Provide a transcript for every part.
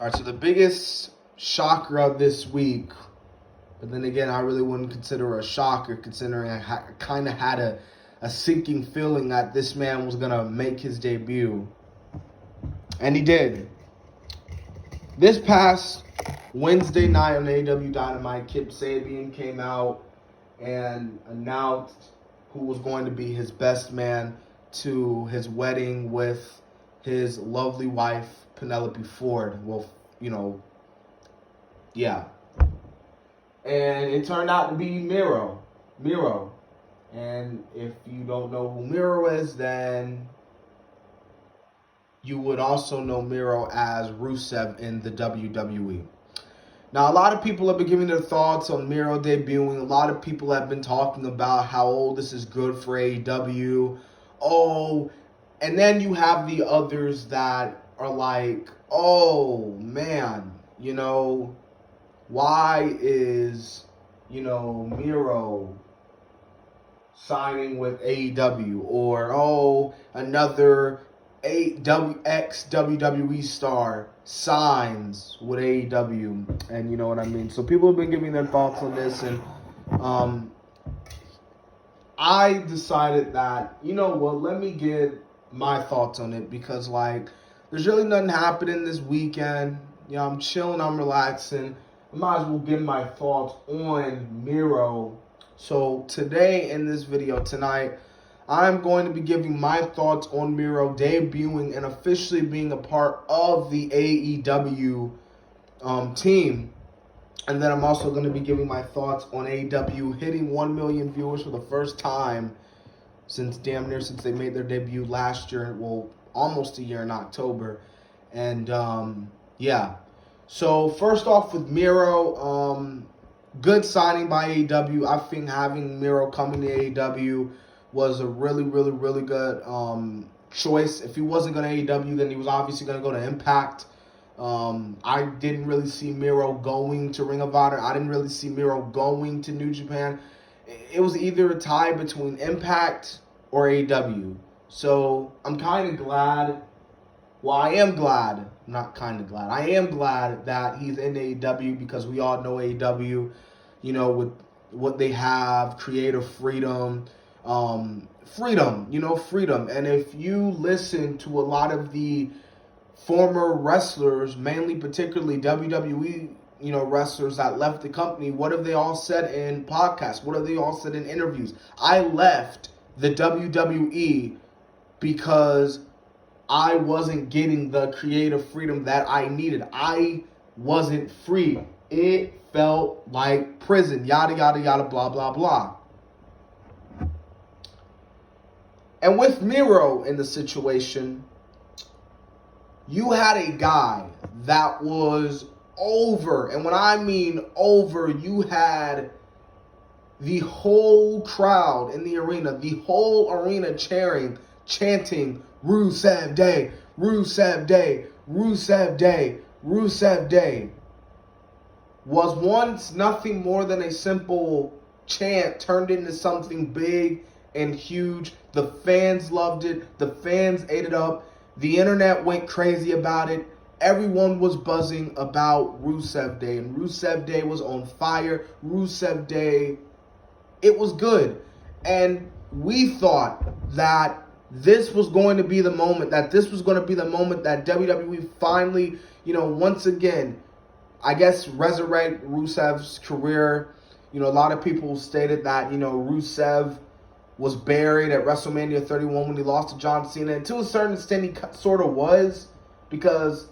All right, so the biggest shocker of this week, but then again, I really wouldn't consider it a shocker considering I kind of had a sinking feeling that this man was going to make his debut. And he did. This past Wednesday night on AEW Dynamite, Kip Sabian came out and announced who was going to be his best man to his wedding with his lovely wife, Penelope Ford. Well, yeah. And it turned out to be Miro. And if you don't know who Miro is, then you would also know Miro as Rusev in the WWE. Now, a lot of people have been giving their thoughts on Miro debuting. A lot of people have been talking about how, this is good for AEW. Oh, and then you have the others that are like, oh, man, why is, Miro signing with AEW? Or, oh, another ex-WWE star signs with AEW, and you know what I mean. So people have been giving their thoughts on this, and I decided that, let me give my thoughts on it, because there's really nothing happening this weekend. I'm chilling, I'm relaxing. I might as well give my thoughts on Miro. So today in this video tonight, I'm going to be giving my thoughts on Miro debuting and officially being a part of the AEW team. And then I'm also going to be giving my thoughts on AEW hitting 1 million viewers for the first time since they made their debut last year. Well, almost a year in October. And yeah. So first off with Miro, good signing by AEW. I think having Miro coming to AEW was a really, really, really good choice. If he wasn't going to AEW, then he was obviously going to go to Impact. I didn't really see Miro going to Ring of Honor. I didn't really see Miro going to New Japan. It was either a tie between Impact or AEW. So I'm kind of glad. Well, I am glad. Not kind of glad. I am glad that he's in AEW, because we all know AEW, with what they have, creative freedom. Freedom. And if you listen to a lot of the former wrestlers, mainly particularly WWE, wrestlers that left the company, what have they all said in podcasts? What have they all said in interviews? I left the WWE because I wasn't getting the creative freedom that I needed. I wasn't free. It felt like prison. Yada, yada, yada, blah, blah, blah. And with Miro in the situation, you had a guy that was over. And when I mean over, you had the whole crowd in the arena, chanting, Rusev Day, Rusev Day, Rusev Day, Rusev Day. Was once nothing more than a simple chant turned into something big and huge. The fans loved it. The fans ate it up. The internet went crazy about it. Everyone was buzzing about Rusev Day. And Rusev Day was on fire. Rusev Day, it was good. And we thought that this was going to be the moment, that WWE finally, once again, I guess, resurrect Rusev's career. A lot of people stated that, Rusev was buried at WrestleMania 31 when he lost to John Cena. And to a certain extent, he sort of was. Because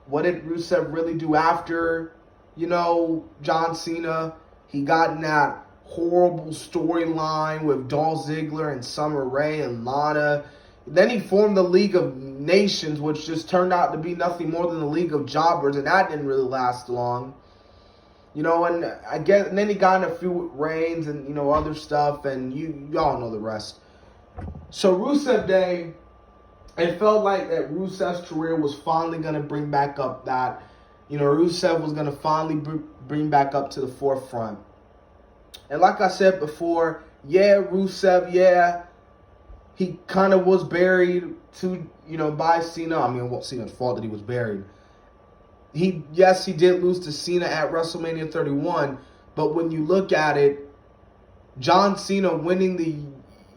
what did Rusev really do after, John Cena? He got in that horrible storyline with Dolph Ziggler and Summer Rae and Lana. Then he formed the League of Nations, which just turned out to be nothing more than the League of Jobbers. And that didn't really last long. And and then he got in a few reigns and, other stuff, and y'all know the rest. So Rusev Day, it felt like that Rusev's career was finally going to bring back up that, Rusev was going to finally bring back up to the forefront. And like I said before, Rusev, he kind of was buried by Cena. I mean, it wasn't Cena's fault that he was buried. he did lose to Cena at WrestleMania 31, but when you look at it, John Cena winning the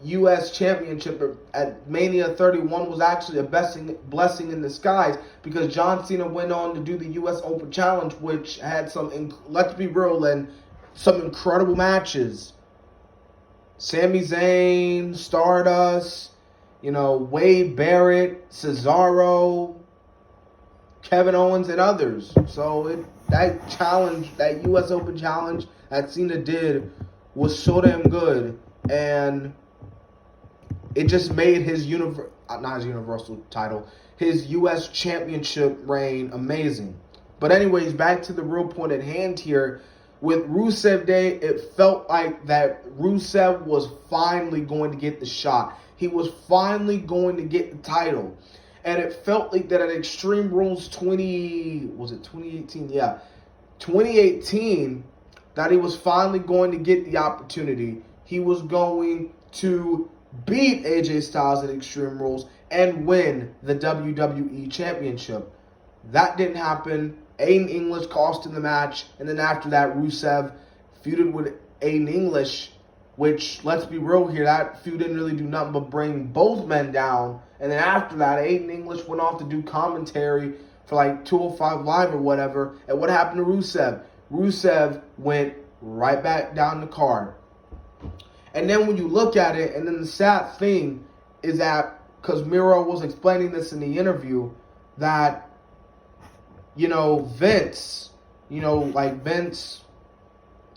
U.S. Championship at Mania 31 was actually a blessing in disguise, because John Cena went on to do the U.S. Open Challenge, which had let's be real, and some incredible matches. Sami Zayn, Stardust, Wade Barrett, Cesaro, Kevin Owens, and others. So that challenge, that U.S. Open Challenge that Cena did, was so damn good, and it just made his not his Universal title, his U.S. Championship reign amazing. But anyways, back to the real point at hand here. With Rusev Day, it felt like that Rusev was finally going to get the shot. He was finally going to get the title. And it felt like that at Extreme Rules 2018? Yeah. 2018, that he was finally going to get the opportunity. He was going to beat AJ Styles at Extreme Rules and win the WWE Championship. That didn't happen. Aiden English cost him the match, and then after that, Rusev feuded with Aiden English, which, let's be real here, that feud didn't really do nothing but bring both men down. And then after that, Aiden English went off to do commentary for like 205 Live or whatever. And what happened to Rusev? Rusev went right back down the card. And then when you look at it, and then the sad thing is that, because Miro was explaining this in the interview, that, Vince, Vince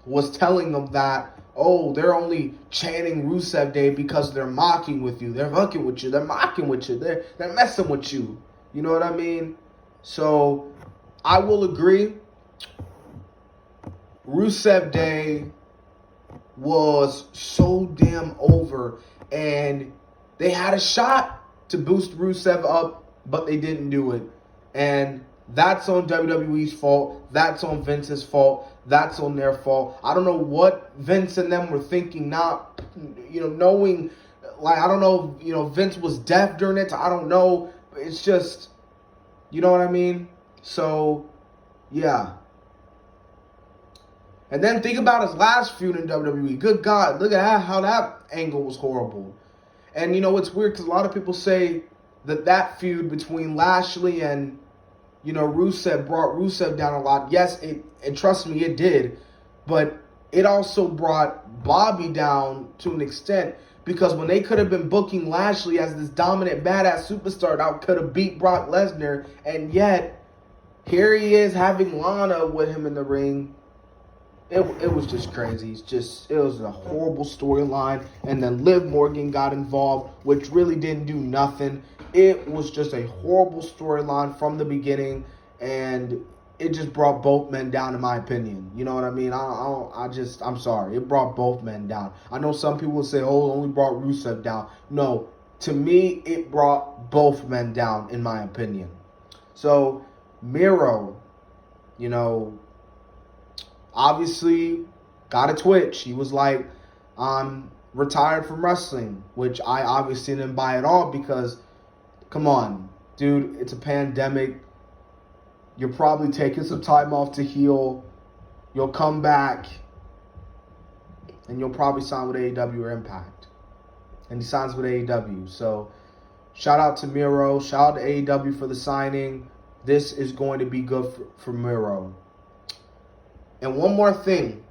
was telling them that, oh, they're only chanting Rusev Day because they're mocking with you. They're fucking with you. They're mocking with you. They're messing with you. You know what I mean? So, I will agree. Rusev Day was so damn over, and they had a shot to boost Rusev up, but they didn't do it. And that's on WWE's fault. That's on Vince's fault. That's on their fault. I don't know what Vince and them were thinking, not, knowing, I don't know, Vince was deaf during it. I don't know. It's just, you know what I mean? So, yeah. And then think about his last feud in WWE. Good God, look at how that angle was horrible. And, it's weird because a lot of people say that feud between Lashley and, Rusev brought Rusev down a lot. Yes, and trust me, it did. But it also brought Bobby down to an extent, because when they could have been booking Lashley as this dominant, badass superstar that could have beat Brock Lesnar, and yet here he is having Lana with him in the ring. It was just crazy. It was a horrible storyline. And then Liv Morgan got involved, which really didn't do nothing. It was just a horrible storyline from the beginning, and it just brought both men down, in my opinion. You know what I mean? I'm sorry. It brought both men down. I know some people will say, oh, it only brought Rusev down. No, to me, it brought both men down, in my opinion. So, Miro, obviously got a twitch. He was like, I'm retired from wrestling, which I obviously didn't buy at all, because, come on, dude, it's a pandemic. You're probably taking some time off to heal. You'll come back, and you'll probably sign with AEW or Impact. And he signs with AEW. So, shout out to Miro. Shout out to AEW for the signing. This is going to be good for Miro. And one more thing,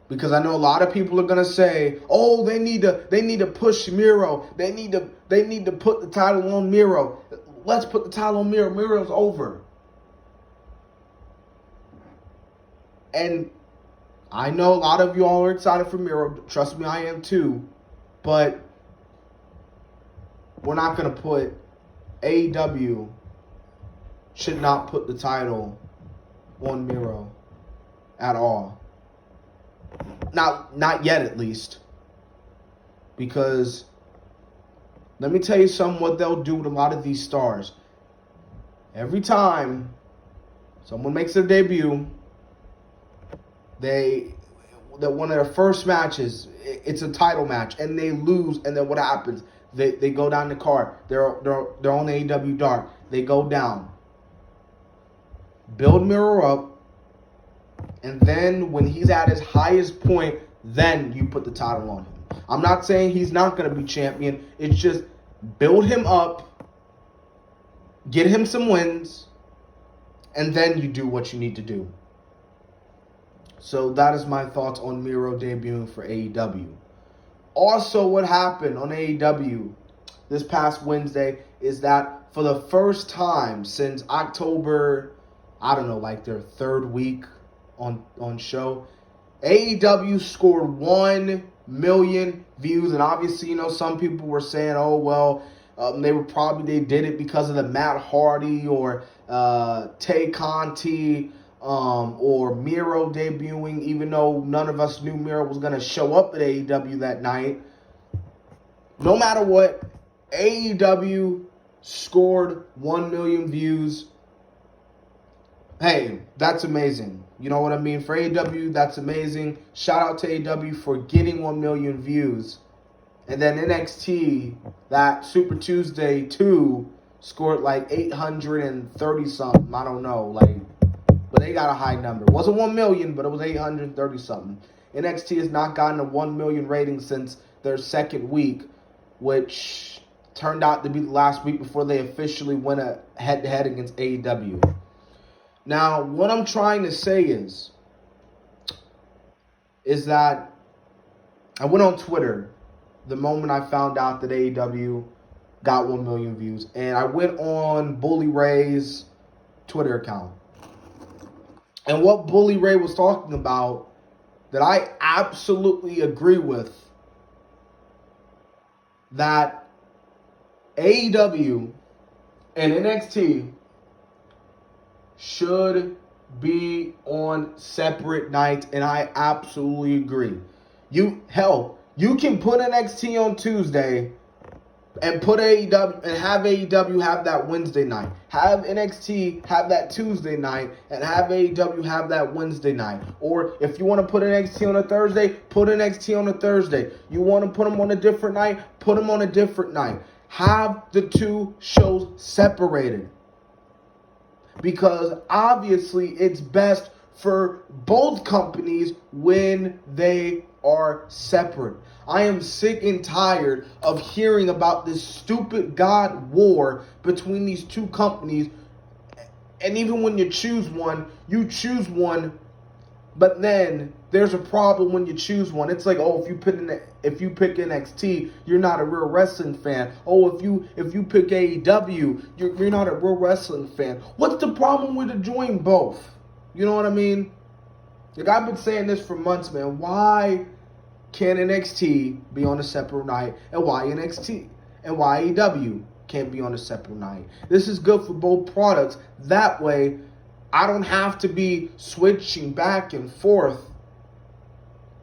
because I know a lot of people are gonna say, "Oh, they need to push Miro. They need to put the title on Miro. Let's put the title on Miro. Miro's over." And I know a lot of you all are excited for Miro. Trust me, I am too. But we're not gonna put AEW should not put the title on Miro at all. Not yet, at least. Because let me tell you something, what they'll do with a lot of these stars. Every time someone makes their debut, that one of their first matches, it's a title match, and they lose, and then what happens? They go down the card. They're on the AEW Dark. They go down. build Miro up, and then when he's at his highest point, then you put the title on him. I'm not saying he's not going to be champion. It's just build him up, get him some wins, and then you do what you need to do. So that is my thoughts on Miro debuting for AEW. Also, what happened on AEW this past Wednesday is that for the first time since October, I don't know, like their third week on show, AEW scored 1 million views. And obviously, some people were saying, oh, well, they did it because of the Matt Hardy or Tay Conti or Miro debuting, even though none of us knew Miro was going to show up at AEW that night. No matter what, AEW scored 1 million views. Hey, that's amazing. You know what I mean? For AEW, that's amazing. Shout out to AEW for getting 1 million views. And then NXT, that Super Tuesday 2, scored like 830 something. I don't know. But they got a high number. It wasn't 1 million, but it was 830 something. NXT has not gotten a 1 million rating since their second week, which turned out to be the last week before they officially went head-to-head against AEW. Now, what I'm trying to say is that I went on Twitter the moment I found out that AEW got 1 million views, and I went on Bully Ray's Twitter account. And what Bully Ray was talking about that I absolutely agree with, that AEW and NXT should be on separate nights, and I absolutely agree. You can put NXT on Tuesday and put AEW and have AEW have that Wednesday night. Have NXT have that Tuesday night and have AEW have that Wednesday night. Or if you want to put NXT on a Thursday, put NXT on a Thursday. You want to put them on a different night, put them on a different night. Have the two shows separated. Because obviously it's best for both companies when they are separate. I am sick and tired of hearing about this stupid God war between these two companies. And even when you choose one, but then there's a problem when you choose one. It's like, oh, if you pick NXT, you're not a real wrestling fan. Oh, if you pick AEW, you're not a real wrestling fan. What's the problem with enjoying both? You know what I mean? Like, I've been saying this for months, man. Why can't NXT be on a separate night, and why AEW can't be on a separate night? This is good for both products. That way, I don't have to be switching back and forth,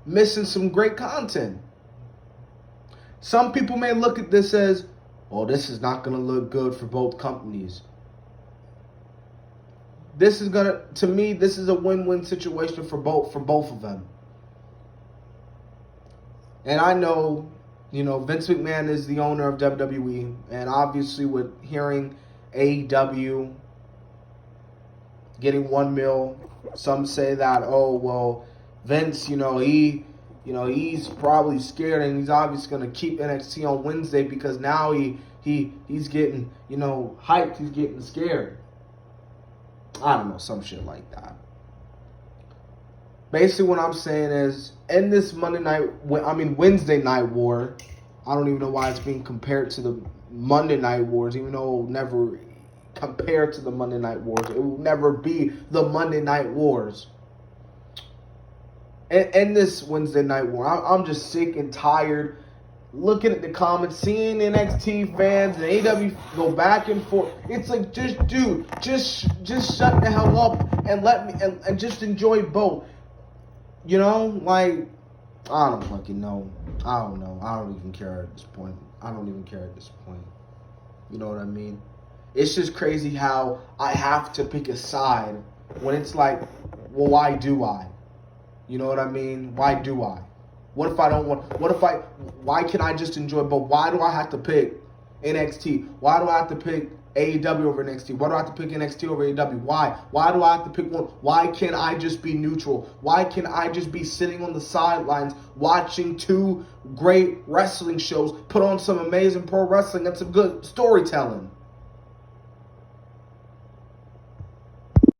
missing some great content. Some people may look at this as, oh, this is not going to look good for both companies. To me, this is a win-win situation for both of them. And I know, Vince McMahon is the owner of WWE, and obviously with hearing AEW getting 1 mil, some say that, oh, well, Vince, he's probably scared, and he's obviously going to keep NXT on Wednesday because now he's getting, hyped, he's getting scared. I don't know, some shit like that. Basically, what I'm saying is, in this Wednesday night war, I don't even know why it's being compared to the Monday night wars, even though it will never compare to the Monday night wars. It will never be the Monday night wars. In this Wednesday night war, I'm just sick and tired looking at the comments, seeing NXT fans and AEW go back and forth. It's like, just shut the hell up and let me and just enjoy both. I don't fucking know. I don't know. I don't even care at this point. You know what I mean? It's just crazy how I have to pick a side when it's like, well, why do I? You know what I mean? Why do I? What if I don't want... why can't I just enjoy both? Why do I have to pick NXT? Why do I have to pick AEW over NXT? Why do I have to pick NXT over AEW? Why? Why do I have to pick one? Why can't I just be neutral? Why can't I just be sitting on the sidelines watching two great wrestling shows, put on some amazing pro wrestling and some good storytelling?